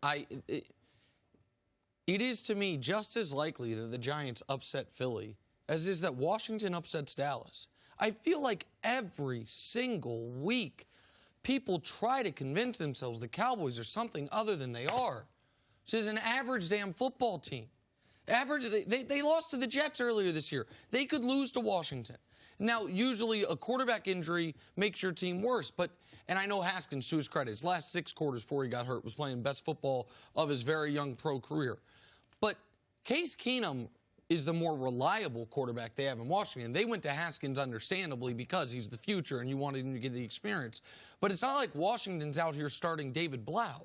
It is to me just as likely that the Giants upset Philly as is that Washington upsets Dallas. I feel like every single week people try to convince themselves the Cowboys are something other than they are. This is an average damn football team. They lost to the Jets earlier this year. They could lose to Washington. Now, usually a quarterback injury makes your team worse, and I know Haskins, to his credit, his last 6 quarters before he got hurt was playing best football of his very young pro career. But Case Keenum is the more reliable quarterback they have in Washington. They went to Haskins understandably because he's the future and you wanted him to get the experience. But it's not like Washington's out here starting David Blau.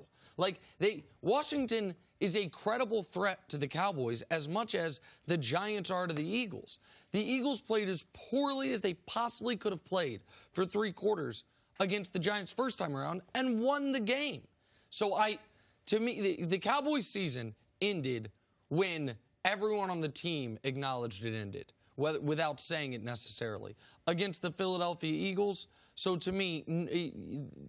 Washington is a credible threat to the Cowboys as much as the Giants are to the Eagles. The Eagles played as poorly as they possibly could have played for 3 quarters against the Giants first time around and won the game. So to me, the Cowboys season ended when everyone on the team acknowledged it ended, without saying it necessarily, against the Philadelphia Eagles. So to me,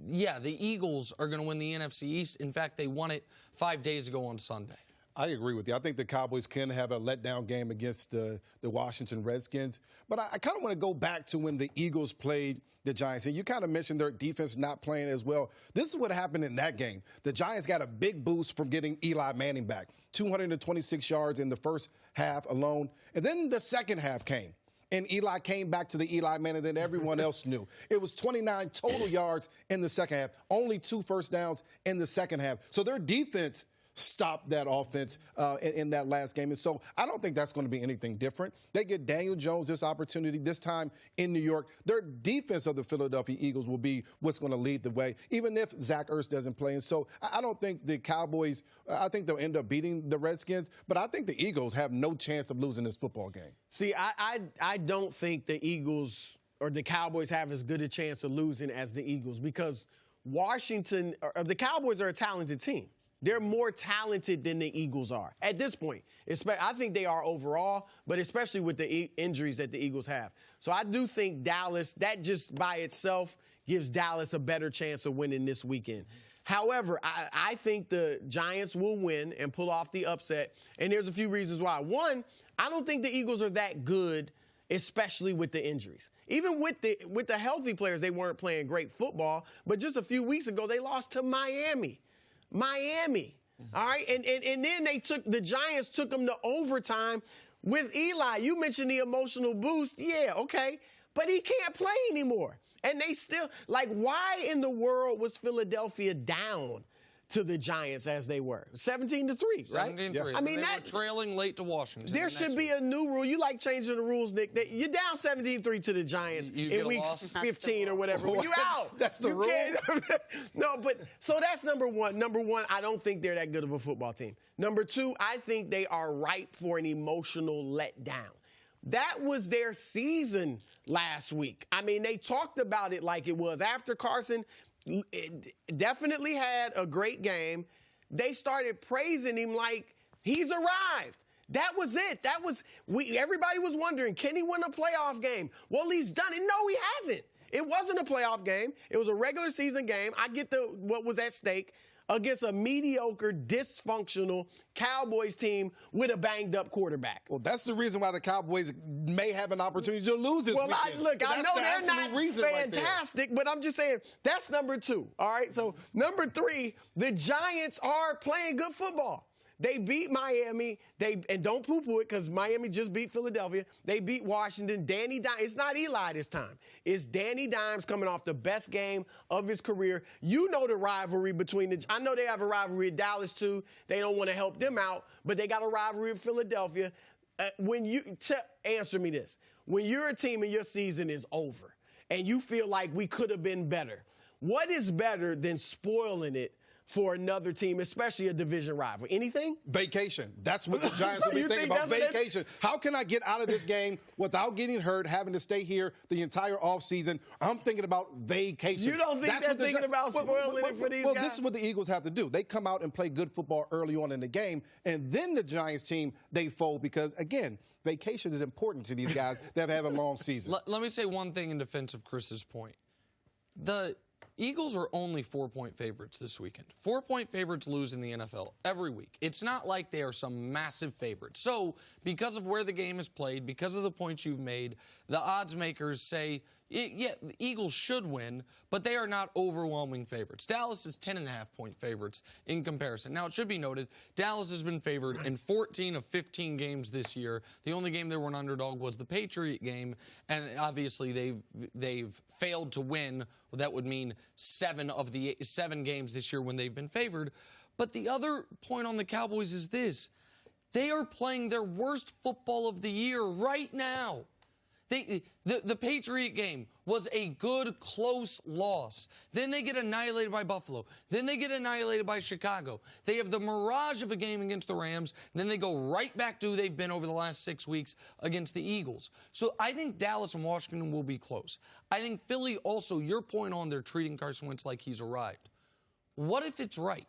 yeah, the Eagles are going to win the NFC East. In fact, they won it 5 days ago on Sunday. I agree with you. I think the Cowboys can have a letdown game against the Washington Redskins. But I kind of want to go back to when the Eagles played the Giants. And you kind of mentioned their defense not playing as well. This is what happened in that game. The Giants got a big boost from getting Eli Manning back, 226 yards in the first half alone. And then the second half came. And Eli came back to the Eli Manning that everyone else knew. It was 29 total yards in the second half, only 2 first downs in the second half. So their defense stopped that offense in that last game. And so I don't think that's going to be anything different. They get Daniel Jones this opportunity, this time in New York. Their defense of the Philadelphia Eagles will be what's going to lead the way, even if Zach Ertz doesn't play. And so I don't think the Cowboys, I think they'll end up beating the Redskins, but I think the Eagles have no chance of losing this football game. See, I don't think the Eagles or the Cowboys have as good a chance of losing as the Eagles because Washington, or the Cowboys are a talented team. They're more talented than the Eagles are at this point. I think they are overall, but especially with the injuries that the Eagles have. So I do think Dallas, that just by itself gives Dallas a better chance of winning this weekend. However, I think the Giants will win and pull off the upset, and there's a few reasons why. One, I don't think the Eagles are that good, especially with the injuries. Even with the healthy players, they weren't playing great football, but just a few weeks ago, they lost to Miami. All right, and then the Giants took them to overtime with Eli. You mentioned the emotional boost. Yeah, okay, but he can't play anymore. And they still, why in the world was Philadelphia down to the Giants as they were? 17-3, right? 17-3. Yeah. I mean, they were trailing late to Washington. There should be a new rule. You like changing the rules, Nick. You're down 17-3 to the Giants in week 15 or whatever. You out. That's the rule. No, but so that's number one. Number one, I don't think they're that good of a football team. Number two, I think they are ripe for an emotional letdown. That was their season last week. I mean, they talked about it like it was. After Carson definitely had a great game, they started praising him like he's arrived. That was it. Everybody was wondering, can he win a playoff game? Well, he's done it. No, he hasn't. It wasn't a playoff game. It was a regular season game. I get what was at stake against a mediocre, dysfunctional Cowboys team with a banged-up quarterback. Well, that's the reason why the Cowboys may have an opportunity to lose this weekend. I know they're not fantastic, but I'm just saying that's number two, all right? So number three, the Giants are playing good football. They beat Miami. And don't poo-poo it because Miami just beat Philadelphia. They beat Washington. Danny Dimes. It's not Eli this time. It's Danny Dimes coming off the best game of his career. You know the rivalry I know they have a rivalry with Dallas too. They don't want to help them out, but they got a rivalry with Philadelphia. Answer me this. When you're a team and your season is over and you feel like we could have been better, what is better than spoiling it for another team, especially a division rival? Anything? Vacation. That's what the Giants will be thinking about, vacation. How can I get out of this game without getting hurt, having to stay here the entire offseason? I'm thinking about vacation. You don't think they're thinking about spoiling it for these guys? Well, this is what the Eagles have to do. They come out and play good football early on in the game, and then the Giants team, they fold because, again, vacation is important to these guys that have had a long season. Let me say one thing in defense of Chris's point. Eagles are only 4-point favorites this weekend. 4-point favorites lose in the NFL every week. It's not like they are some massive favorite. So, because of where the game is played, because of the points you've made, the odds makers say, yeah, the Eagles should win, but they are not overwhelming favorites. Dallas is 10.5-point favorites in comparison. Now, it should be noted, Dallas has been favored in 14 of 15 games this year. The only game they were an underdog was the Patriot game, and obviously they've failed to win. Well, that would mean 7 of the 7 games this year when they've been favored. But the other point on the Cowboys is this. They are playing their worst football of the year right now. The Patriot game was a good, close loss. Then they get annihilated by Buffalo. Then they get annihilated by Chicago. They have the mirage of a game against the Rams. Then they go right back to who they've been over the last 6 weeks against the Eagles. So I think Dallas and Washington will be close. I think Philly also, your point on they're treating Carson Wentz like he's arrived. What if it's right?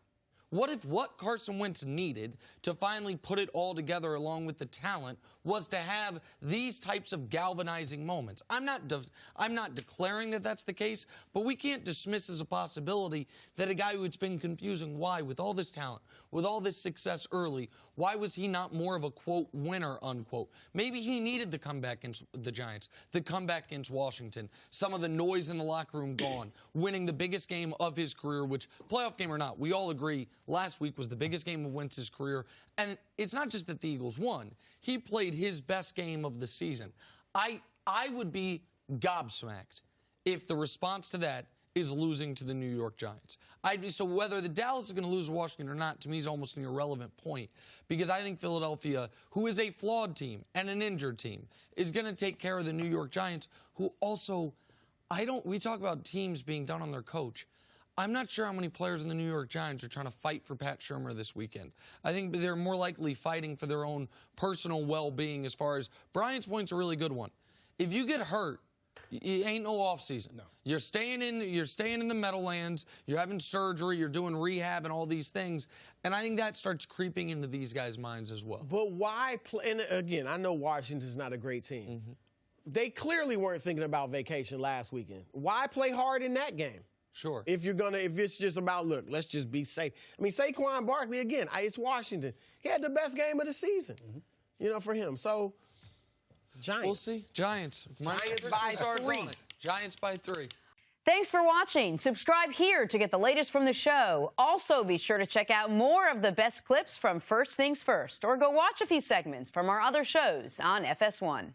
What if what Carson Wentz needed to finally put it all together along with the talent was to have these types of galvanizing moments? I'm not declaring that that's the case, but we can't dismiss as a possibility that a guy who's been confusing why, with all this talent, with all this success early, why was he not more of a, quote, winner, unquote? Maybe he needed the comeback against the Giants, the comeback against Washington, some of the noise in the locker room gone, winning the biggest game of his career, which, playoff game or not, we all agree last week was the biggest game of Wentz's career. And it's not just that the Eagles won. He played his best game of the season. I would be gobsmacked if the response to that is losing to the New York Giants. So whether the Dallas is going to lose to Washington or not, to me, is almost an irrelevant point, because I think Philadelphia, who is a flawed team and an injured team, is going to take care of the New York Giants, who also, we talk about teams being down on their coach. I'm not sure how many players in the New York Giants are trying to fight for Pat Shurmur this weekend. I think they're more likely fighting for their own personal well-being. As far as Brian's point's a really good one. If you get hurt, it ain't no offseason. No. You're staying in the Meadowlands. You're having surgery. You're doing rehab and all these things. And I think that starts creeping into these guys' minds as well. But why play? And again, I know Washington's not a great team. Mm-hmm. They clearly weren't thinking about vacation last weekend. Why play hard in that game? Sure. If it's just about, look, let's just be safe. I mean, Saquon Barkley, again, it's Washington. He had the best game of the season, for him. So, Giants. We'll see. Giants. Giants by 3. Giants by 3. Thanks for watching. Subscribe here to get the latest from the show. Also, be sure to check out more of the best clips from First Things First, or go watch a few segments from our other shows on FS1.